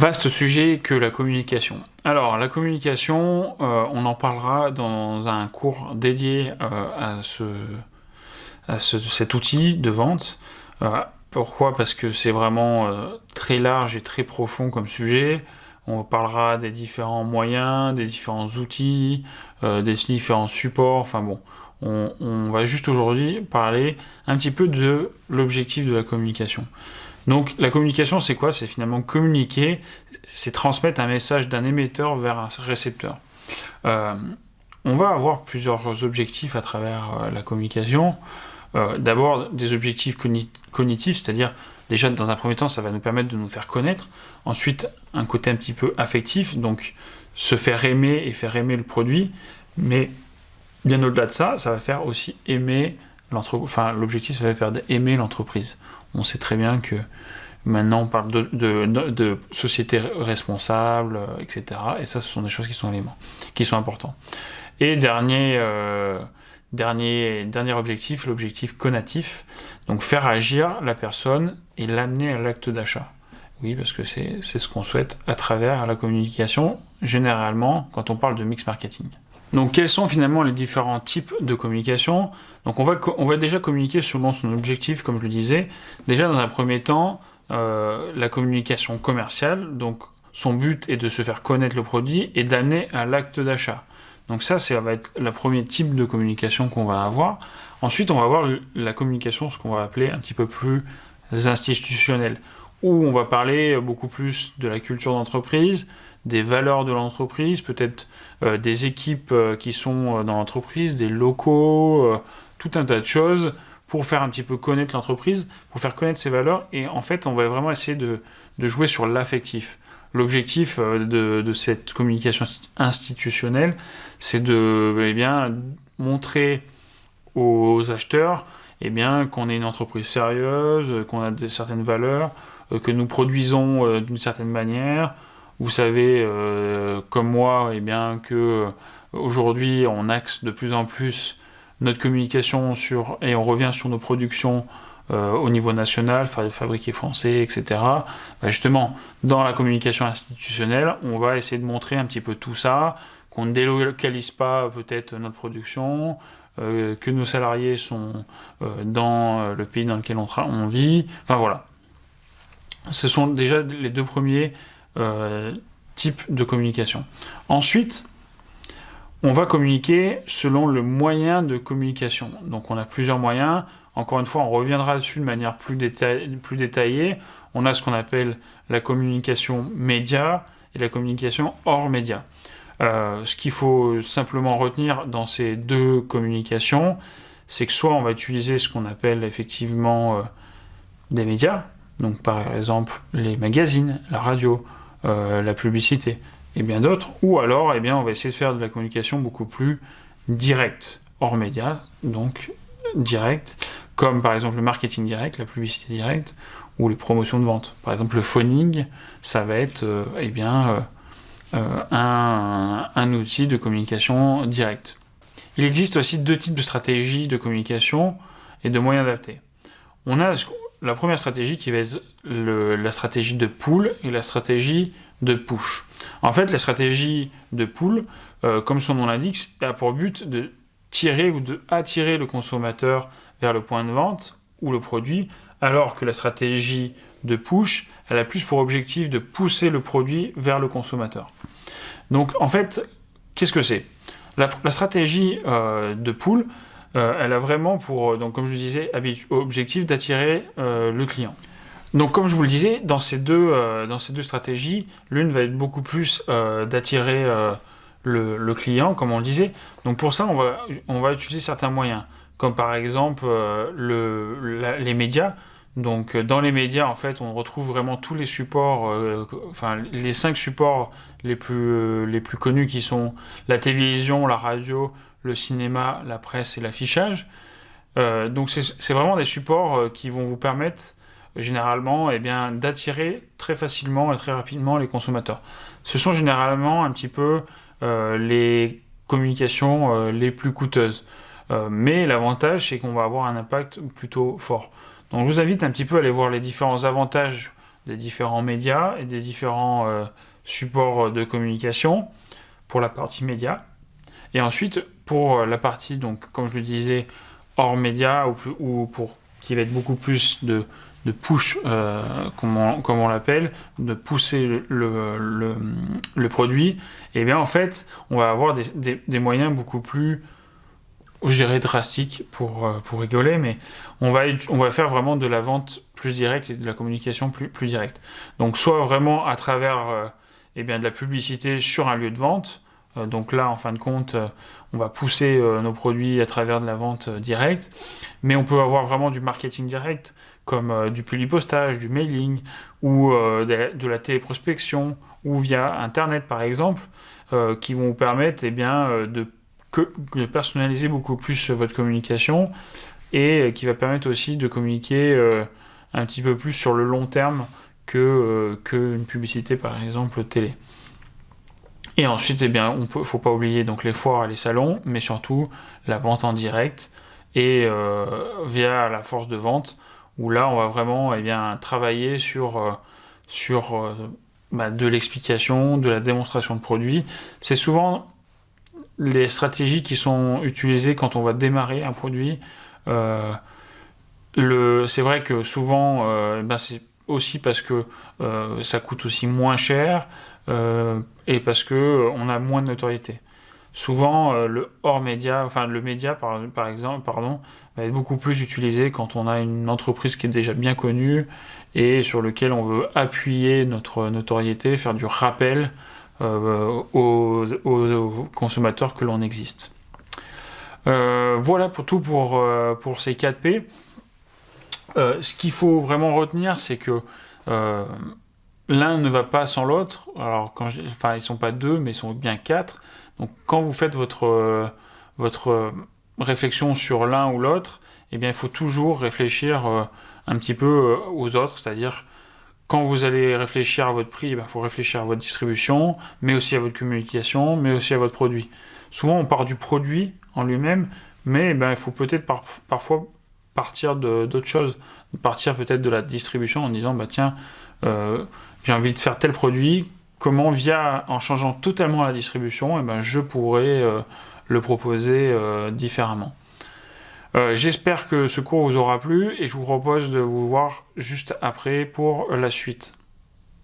Vaste sujet que la communication. Alors, la communication, on en parlera dans un cours dédié cet outil de vente. Pourquoi? Parce que c'est vraiment très large et très profond comme sujet. On parlera des différents moyens, des différents outils, des différents supports. Enfin bon, on va juste aujourd'hui parler un petit peu de l'objectif de la communication. Donc la communication, c'est quoi? C'est finalement communiquer, c'est transmettre un message d'un émetteur vers un récepteur. On va avoir plusieurs objectifs à travers la communication. D'abord des objectifs cognitifs, c'est-à-dire déjà dans un premier temps ça va nous permettre de nous faire connaître. Ensuite un côté un petit peu affectif, donc se faire aimer et faire aimer le produit. Mais bien au-delà de ça, ça va faire aussi aimer l'entreprise. Enfin, l'objectif ça va faire aimer l'entreprise. On sait très bien que maintenant on parle de société responsable, etc. Et ça, ce sont des choses qui sont importantes. Et dernier objectif, l'objectif conatif, donc faire agir la personne et l'amener à l'acte d'achat. Oui, parce que c'est ce qu'on souhaite à travers la communication, généralement quand on parle de mix marketing. Donc quels sont finalement les différents types de communication? Donc on va déjà communiquer selon son objectif, comme je le disais. Déjà dans un premier temps, la communication commerciale, donc son but est de se faire connaître le produit et d'amener à l'acte d'achat. Donc ça va être le premier type de communication qu'on va avoir. Ensuite, on va avoir la communication, ce qu'on va appeler un petit peu plus institutionnelle, où on va parler beaucoup plus de la culture d'entreprise, des valeurs de l'entreprise, peut-être des équipes qui sont dans l'entreprise, des locaux, tout un tas de choses pour faire un petit peu connaître l'entreprise, pour faire connaître ses valeurs. Et en fait, on va vraiment essayer de jouer sur l'affectif. L'objectif de cette communication institutionnelle, c'est de montrer aux acheteurs qu'on est une entreprise sérieuse, qu'on a certaines valeurs, que nous produisons d'une certaine manière. Vous savez, comme moi, que aujourd'hui on axe de plus en plus notre communication et on revient sur nos productions au niveau national, fabriquer français, etc. Justement, dans la communication institutionnelle, on va essayer de montrer un petit peu tout ça, qu'on ne délocalise pas peut-être notre production, que nos salariés sont dans le pays dans lequel on vit. Enfin voilà. Ce sont déjà les deux premiers types de communication. Ensuite, on va communiquer selon le moyen de communication. Donc on a plusieurs moyens. Encore une fois, on reviendra dessus de manière plus détaillée. On a ce qu'on appelle la communication média et la communication hors média. Ce qu'il faut simplement retenir dans ces deux communications, c'est que soit on va utiliser ce qu'on appelle effectivement des médias, donc par exemple les magazines, la radio, la publicité et bien d'autres, ou alors on va essayer de faire de la communication beaucoup plus directe, hors média, donc directe, comme par exemple le marketing direct, la publicité directe, ou les promotions de vente. Par exemple le phoning, ça va être un outil de communication directe. Il existe aussi deux types de stratégies de communication et de moyens adaptés. On a la première stratégie qui va être la stratégie de pull et la stratégie de push. En fait, la stratégie de pull, comme son nom l'indique, a pour but de tirer ou de attirer le consommateur vers le point de vente ou le produit, alors que la stratégie de push, elle a plus pour objectif de pousser le produit vers le consommateur. Donc en fait, qu'est-ce que c'est? La stratégie de pull, elle a vraiment pour, donc, comme je le disais, objectif d'attirer le client. Donc comme je vous le disais, dans ces deux stratégies, l'une va être beaucoup plus d'attirer le client, comme on le disait. Donc pour ça, on va utiliser certains moyens, comme par exemple les médias. Donc dans les médias, en fait, on retrouve vraiment tous les supports, les 5 supports les plus connus qui sont la télévision, la radio, le cinéma, la presse et l'affichage. Donc c'est vraiment des supports qui vont vous permettre généralement d'attirer très facilement et très rapidement les consommateurs. Ce sont généralement un petit peu les communications les plus coûteuses. Mais l'avantage, c'est qu'on va avoir un impact plutôt fort. Donc je vous invite un petit peu à aller voir les différents avantages des différents médias et des différents supports de communication pour la partie média. Et ensuite, pour la partie, donc, comme je le disais, hors média, ou pour qui va être beaucoup plus de push, comme on l'appelle, de pousser le produit, et bien en fait, on va avoir des moyens beaucoup plus, je dirais, drastiques pour rigoler, mais on va faire vraiment de la vente plus directe et de la communication plus directe. Donc soit vraiment à travers de la publicité sur un lieu de vente. Donc là, en fin de compte, on va pousser nos produits à travers de la vente directe, mais on peut avoir vraiment du marketing direct, comme du publipostage, du mailing, ou de la téléprospection, ou via Internet par exemple, qui vont vous permettre de personnaliser beaucoup plus votre communication, et qui va permettre aussi de communiquer un petit peu plus sur le long terme qu'une publicité par exemple télé. Et ensuite, faut pas oublier donc les foires et les salons, mais surtout la vente en direct et via la force de vente, où là on va vraiment travailler sur de l'explication, de la démonstration de produit. C'est souvent les stratégies qui sont utilisées quand on va démarrer un produit. C'est vrai que souvent, c'est aussi parce que ça coûte aussi moins cher, et parce que on a moins de notoriété. Souvent, le média par exemple, va être beaucoup plus utilisé quand on a une entreprise qui est déjà bien connue et sur lequel on veut appuyer notre notoriété, faire du rappel aux consommateurs que l'on existe. Voilà pour tout pour ces 4 P. Ce qu'il faut vraiment retenir, c'est que l'un ne va pas sans l'autre. Alors, ils sont pas 2, mais ils sont bien 4. Donc, quand vous faites votre réflexion sur l'un ou l'autre, il faut toujours réfléchir un petit peu aux autres. C'est-à-dire, quand vous allez réfléchir à votre prix, il faut réfléchir à votre distribution, mais aussi à votre communication, mais aussi à votre produit. Souvent, on part du produit en lui-même, mais il faut peut-être parfois partir d'autres choses, partir peut-être de la distribution en disant j'ai envie de faire tel produit, comment en changeant totalement la distribution, je pourrais le proposer différemment. J'espère que ce cours vous aura plu et je vous propose de vous voir juste après pour la suite.